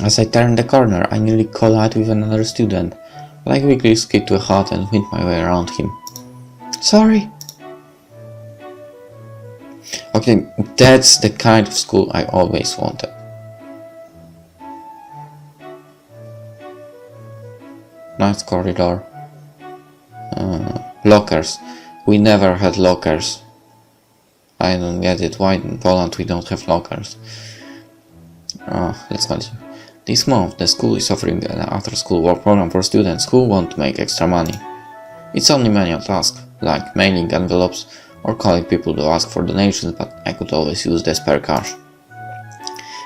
As I turned the corner, I nearly collided with another student, but I quickly skipped to a halt and went my way around him. Sorry. Okay, that's the kind of school I always wanted. Nice corridor. Lockers. We never had lockers. I don't get it. Why in Poland we don't have lockers? Let's continue. This month, the school is offering an after-school work program for students who want to make extra money. It's only manual tasks, like mailing envelopes or calling people to ask for donations, but I could always use the spare cash.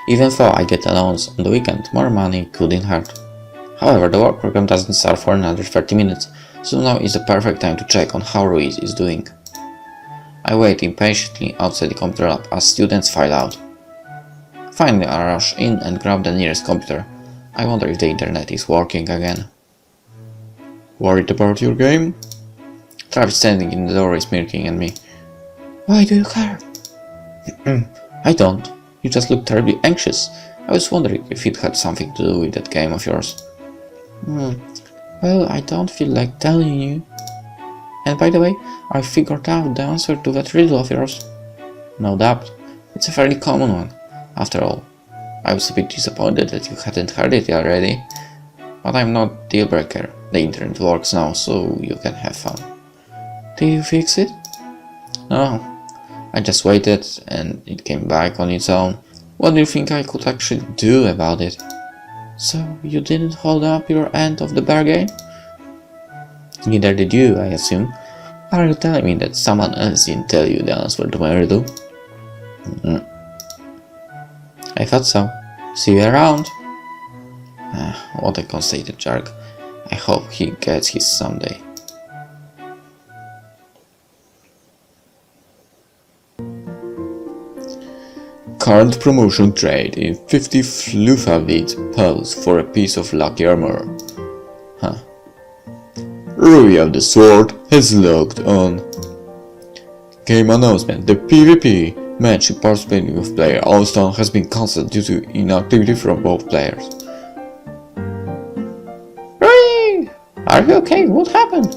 Even though I get allowance on the weekend, more money couldn't hurt. However, the work program doesn't start for another 30 minutes, so now is the perfect time to check on how Rui is doing. I wait impatiently outside the computer lab as students file out. Finally, I rush in and grab the nearest computer. I wonder if the internet is working again. Worried about your game? Travis standing in the doorway smirking at me. Why do you care? I don't. You just look terribly anxious. I was wondering if it had something to do with that game of yours. Well, I don't feel like telling you. And by the way, I figured out the answer to that riddle of yours. No doubt. It's a fairly common one. After all, I was a bit disappointed that you hadn't heard it already. But I'm not deal breaker. The internet works now, so you can have fun. Did you fix it? No. I just waited and it came back on its own. What do you think I could actually do about it? So you didn't hold up your end of the bargain? Neither did you, I assume. Are you telling me that someone else didn't tell you the answer to my riddle? I thought so. See you around. What a conceited jerk. I hope he gets his someday. Current promotion trade in 50 Flufavit pearls for a piece of lucky armor. Rui of the Sword has logged on. Game announcement. The PvP match participating with player Alistair has been cancelled due to inactivity from both players. Rui! Are you okay? What happened?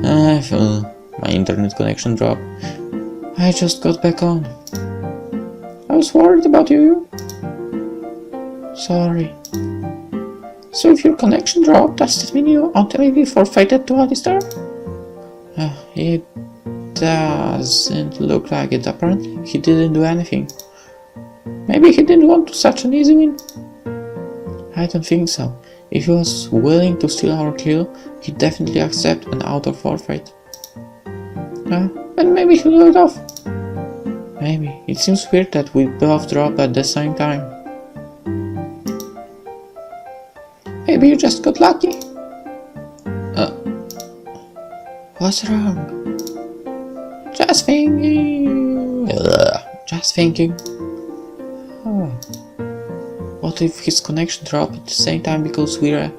My internet connection dropped. I just got back on. I was worried about you. Sorry. So if your connection dropped, does it mean you ultimately forfeited to Alistair? It doesn't look like it. Apparently he didn't do anything. Maybe he didn't want such an easy win. I don't think so. If he was willing to steal our kill, he'd definitely accept an auto forfeit. And maybe he'll do it off. Maybe. It seems weird that we both dropped at the same time. Maybe you just got lucky. What's wrong? Just thinking. Just thinking. What if his connection dropped at the same time because we're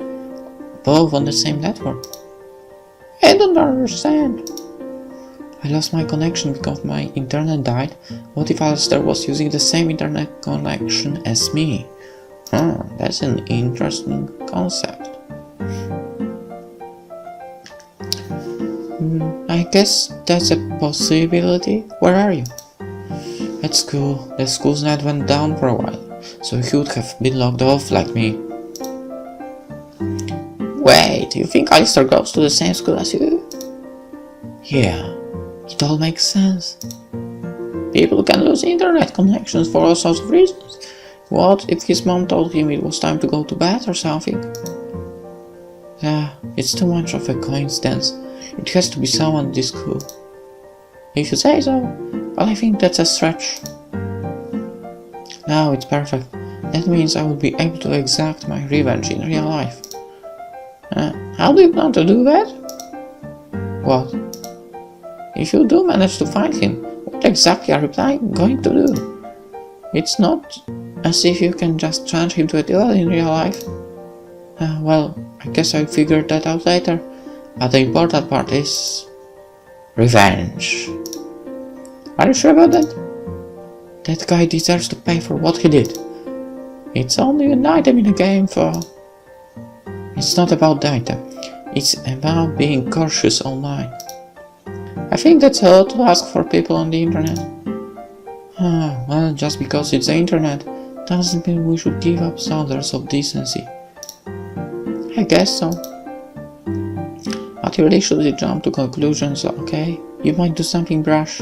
both on the same network? I don't understand. I lost my connection because my internet died. What if Alistair was using the same internet connection as me? That's an interesting concept. I guess that's a possibility. Where are you? At school. The school's net went down for a while, so he would have been locked off like me. Wait, you think Alistair goes to the same school as you? Yeah. It all makes sense. People can lose internet connections for all sorts of reasons. What if his mom told him it was time to go to bed or something? It's too much of a coincidence. It has to be someone at this school. If you say so, but I think that's a stretch. Now it's perfect. That means I will be able to exact my revenge in real life. How do you plan to do that? What? If you do manage to find him, what exactly are you going to do? It's not as if you can just change him to a duel in real life. Well, I guess I'll figure that out later. But the important part is revenge. Are you sure about that? That guy deserves to pay for what he did. It's only an item in the game, for. It's not about the item. It's about being cautious online. I think that's a lot to ask for people on the internet. Well, just because it's the internet doesn't mean we should give up standards of decency. I guess so. But you really shouldn't jump to conclusions, okay? You might do something brash.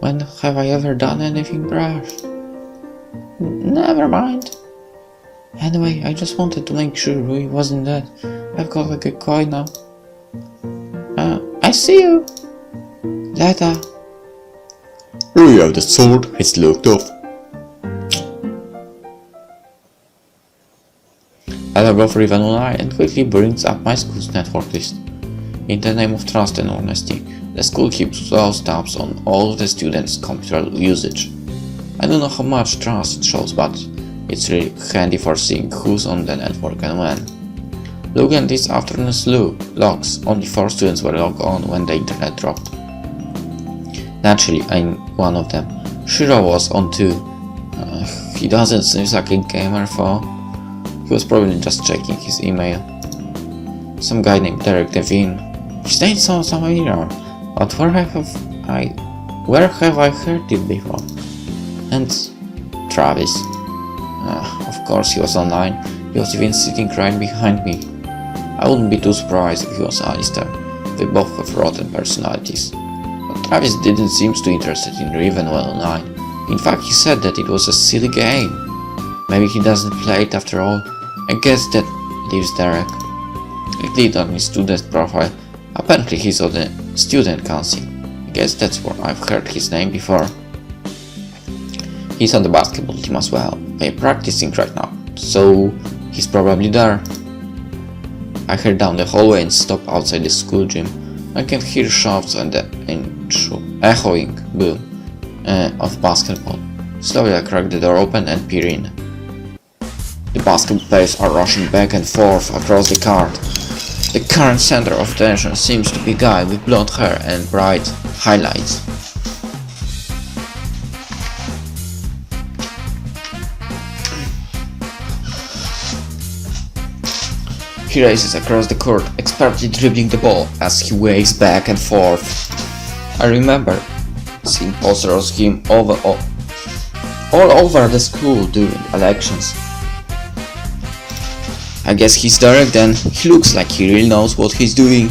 When have I ever done anything brash? Never mind. Anyway, I just wanted to make sure Rui wasn't dead. I've got like a coin now. I see you. Later. Rui of the sword has looked off. I log off Rivenwell Online and quickly brings up my school's network list. In the name of trust and honesty, the school keeps close tabs on all of the students' computer usage. I don't know how much trust it shows, but it's really handy for seeing who's on the network and when. Looking at this afternoon's logs, only 4 students were logged on when the internet dropped. Naturally, I'm one of them. Shiro was on too. He doesn't seem like a gamer, though. He was probably just checking his email. Some guy named Derek Devine. His name sounds familiar, but where have I heard it before? And Travis. Of course he was online. He was even sitting right behind me. I wouldn't be too surprised if he was Alistair. They both have rotten personalities. But Travis didn't seem too interested in Rivenwell Online. In fact, he said that it was a silly game. Maybe he doesn't play it after all. I guess that leaves Derek. I clicked on his student profile. Apparently he's on the student council. I guess that's where I've heard his name before. He's on the basketball team as well. They're practicing right now, so he's probably there. I head down the hallway and stop outside the school gym. I can hear shouts and the echoing boom of basketball. Slowly I crack the door open and peer in. The basketball players are rushing back and forth across the court. The current center of attention seems to be a guy with blonde hair and bright highlights. He races across the court, expertly dribbling the ball as he waves back and forth. I remember seeing posters of him all over the school during elections. I guess he's Derek then. He looks like he really knows what he's doing.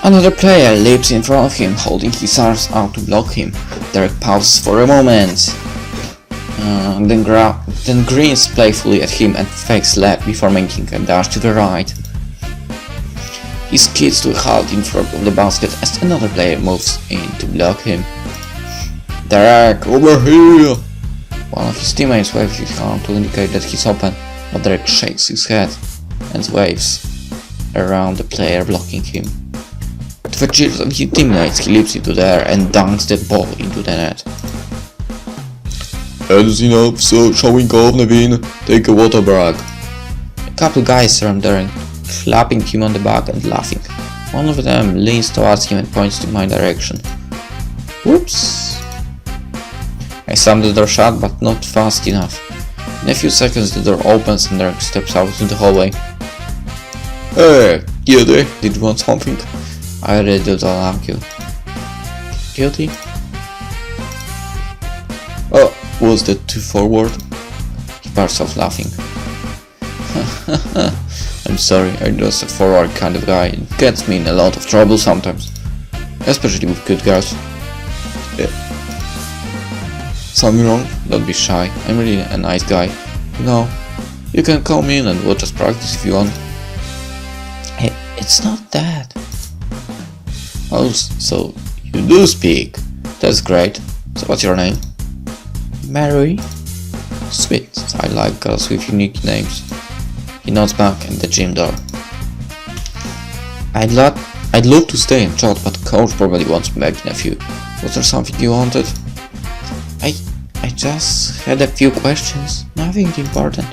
Another player leaps in front of him, holding his arms out to block him. Derek pauses for a moment. Then grins playfully at him and fakes left before making a dash to the right. He skids to a halt in front of the basket as another player moves in to block him. Derek, over here! One of his teammates waves his arm to indicate that he's open, but Derek shakes his head and waves around the player blocking him. To the cheers of his teammates, he leaps into the air and dunks the ball into the net. That's enough, so showing off, Naveen. Take a water break. A couple guys surround Derek, clapping him on the back and laughing. One of them leans towards him and points to my direction. Whoops! I slam the door shut, but not fast enough. In a few seconds the door opens and Derek steps out into the hallway. Hey, guilty? Did you want something? I really don't argue. Guilty? Oh, was that too forward? He bursts off laughing. I'm sorry, I'm just a forward kind of guy. It gets me in a lot of trouble sometimes. Especially with good girls. Yeah. Something wrong? Don't be shy, I'm really a nice guy. You know, you can come in and watch us practice if you want. Hey, it's not that. Oh, so you do speak. That's great. So what's your name? Merui? Sweet, I like girls with unique names. He nods back at the gym door. I'd love to stay and chat, but coach probably wants me back in a few. Was there something you wanted? I just had a few questions, nothing important.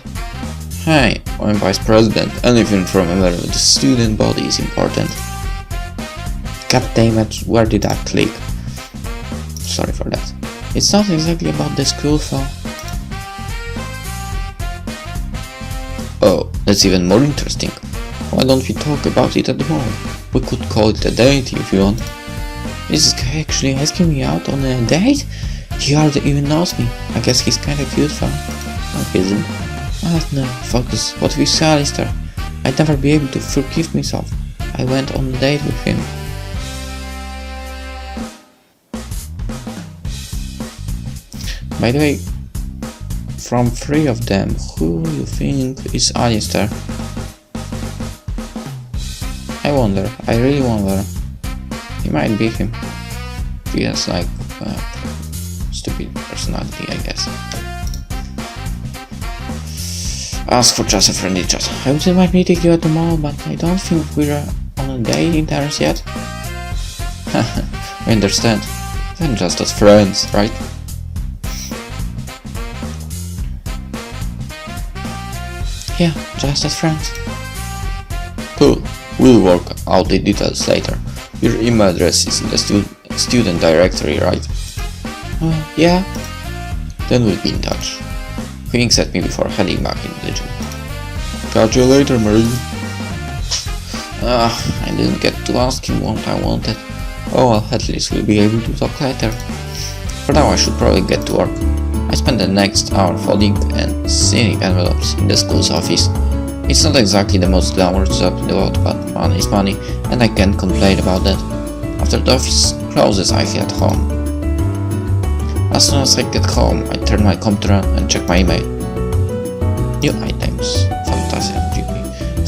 Hey, I'm vice president, anything from a member of the student body is important. God damn it, where did I click? Sorry for that. It's not exactly about the school though. Oh, that's even more interesting. Why don't we talk about it at the moment? We could call it a date if you want. Is this guy actually asking me out on a date? He hardly even knows me. I guess he's kinda cute fun. No, he isn't. No, focus. What if you say Alistair? I'd never be able to forgive myself. I went on a date with him. By the way, from three of them, who you think is Alistair? I wonder, I really wonder. He might be him. He has like stupid personality, I guess. Ask for just a friendly chat. I wouldn't mind meeting you at the mall, but I don't think we're on a date in terms yet. I understand. Then just as friends, right? Yeah, just as friends. Cool. We'll work out the details later. Your email address is in the student directory, right? Yeah. Then we'll be in touch. Wings at me before heading back into the gym. Catch you later, Merui. I didn't get to ask him what I wanted. Oh well, at least we'll be able to talk later. For now I should probably get to work. I spent the next hour folding and sealing envelopes in the school's office. It's not exactly the most glamorous job in the world, but money is money, and I can't complain about that. After the office closes, I head home. As soon as I get home, I turn my computer on and check my email. New items. Fantastic GP.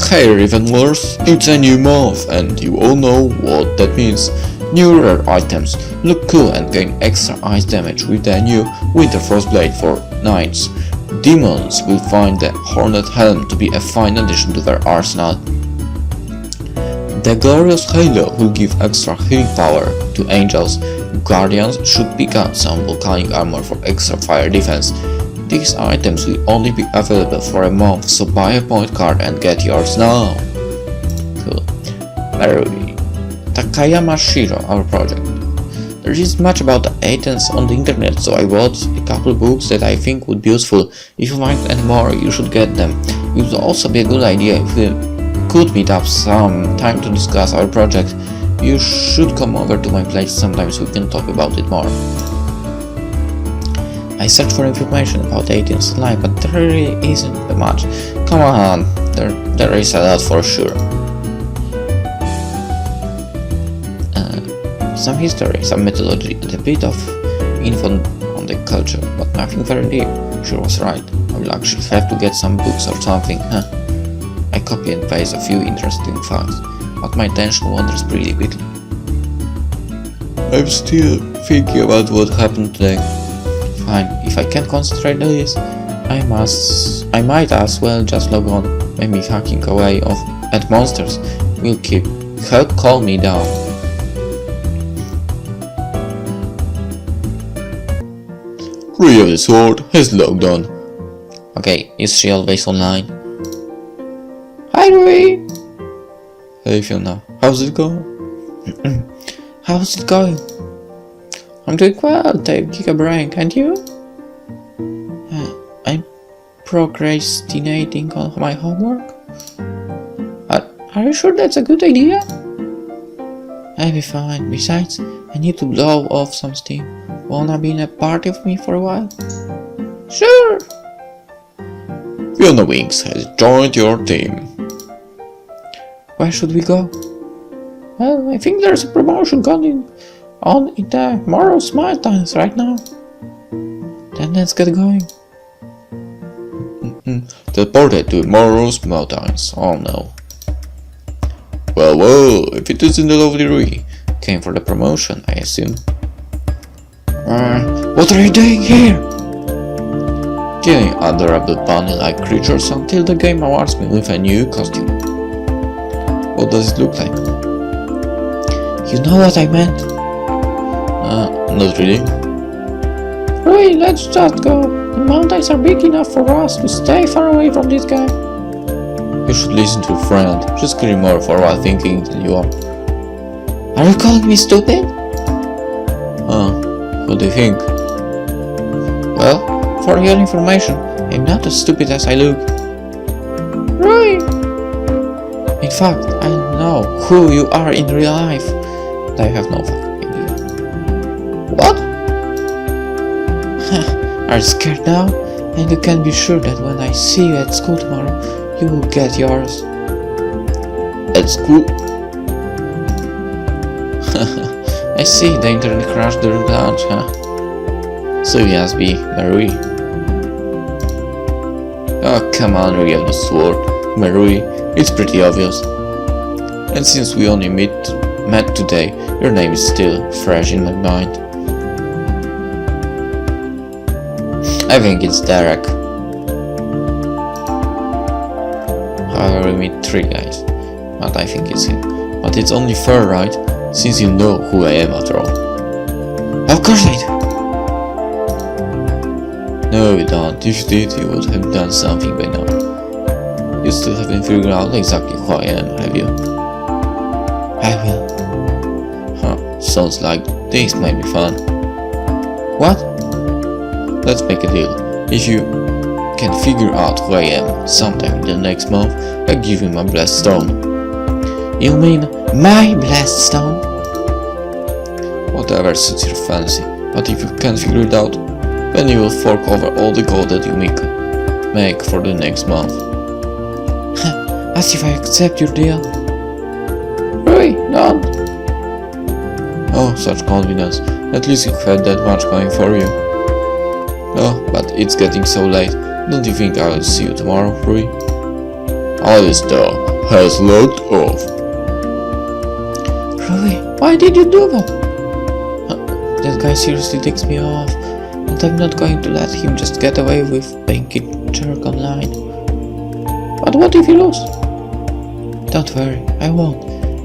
Hey Rivenwellers, it's a new month and you all know what that means. New rare items. Look cool and gain extra ice damage with the new Winter Frost Blade for Knights. Demons will find the Hornet Helm to be a fine addition to their arsenal. The Glorious Halo will give extra healing power to angels. Guardians should pick up some volcanic armor for extra fire defense. These items will only be available for a month, so buy a point card and get yours now. Cool. Merui. Takayama Shiro, our project. There isn't much about the items on the internet, so I bought a couple books that I think would be useful. If you find any more, you should get them. It would also be a good idea if we could meet up some time to discuss our project. You should come over to my place sometimes, we can talk about it more. I searched for information about items online, but there really isn't much. Come on, there is a lot for sure. Some history, some mythology, and a bit of info on the culture, but nothing very deep. Sure was right. I will actually have to get some books or something, huh? I copy and paste a few interesting facts, but my attention wanders pretty quickly. I'm still thinking about what happened today. Fine, if I can't concentrate on this, I might as well just log on. Maybe hacking away at monsters will help calm me down. Rui of the Sword has logged on. Okay, is she always online? Hi Rui! Hey Fiona, how's it going? How's it going? I'm doing well, taking a break, and you? I'm procrastinating on my homework. Are you sure that's a good idea? I'll be fine. Besides, I need to blow off some steam. Wanna be in a party with me for a while? Sure! Fiona Winx has joined your team. Where should we go? Well, I think there's a promotion going on in the Morrow's Mountains right now. Then let's get going. Teleported to Morrow's Mountains. Oh no. Well, if it isn't the lovely Rui. Came for the promotion, I assume. What are you doing here? Killing adorable bunny-like creatures until the game awards me with a new costume. What does it look like? You know what I meant? Not really. Rui, let's just go. The mountains are big enough for us to stay far away from this guy. You should listen to your friend. She's clearly more forward thinking than you are. Are you calling me stupid? What do you think? Well, for your information, I'm not as stupid as I look. Rui! In fact, I know who you are in real life. But I have no fucking idea. What? Are you scared now? And you can be sure that when I see you at school tomorrow, you will get yours. At school? I see, the internet crashed during lunch, huh? So you must be Merui. Oh, come on, real the sword. Merui, it's pretty obvious. And since we only met today, your name is still fresh in my mind. I think it's Derek. However, we meet 3 guys, but I think it's him. But it's only fair, right? Since you know who I am after all. Of course I do! No, you don't. If you did, you would have done something by now. You still haven't figured out exactly who I am, have you? I will. Huh, sounds like this might be fun. What? Let's make a deal. If you can figure out who I am sometime in the next month, I'll give you my blessed stone. You mean my blessed stone? Whatever suits your fancy, but if you can't figure it out, then you will fork over all the gold that you make for the next month. As if I accept your deal. Really? Don't. Oh, such confidence. At least you had that much going for you. Oh, but it's getting so late. Don't you think I will see you tomorrow, Rui? Alistair has logged off. Rui, why did you do that? That guy seriously ticks me off. And I'm not going to let him just get away with being a jerk online. But what if he loses? Don't worry, I won't.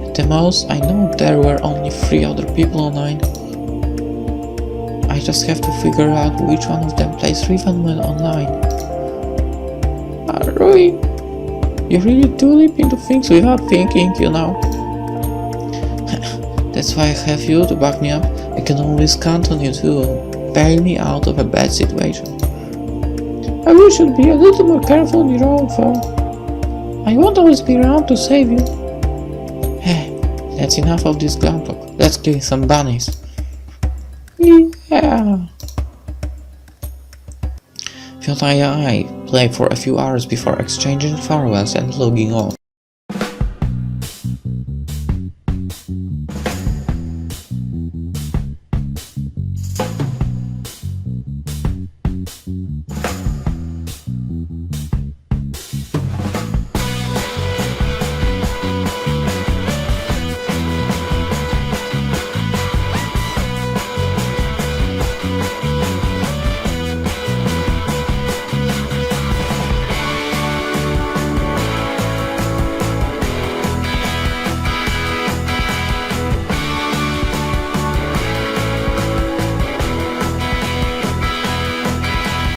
At the most, I know there were only 3 other people online. I just have to figure out which one of them plays Rivenwell Online. Rui, you really do leap into things without thinking, you know. That's why I have you to back me up. I can always count on you to bail me out of a bad situation. I wish you should be a little more careful on your own phone. I won't always be around to save you. Hey, that's enough of this glam talk. Let's kill some bunnies. Yeah. Phil and I play for a few hours before exchanging farewells and logging off.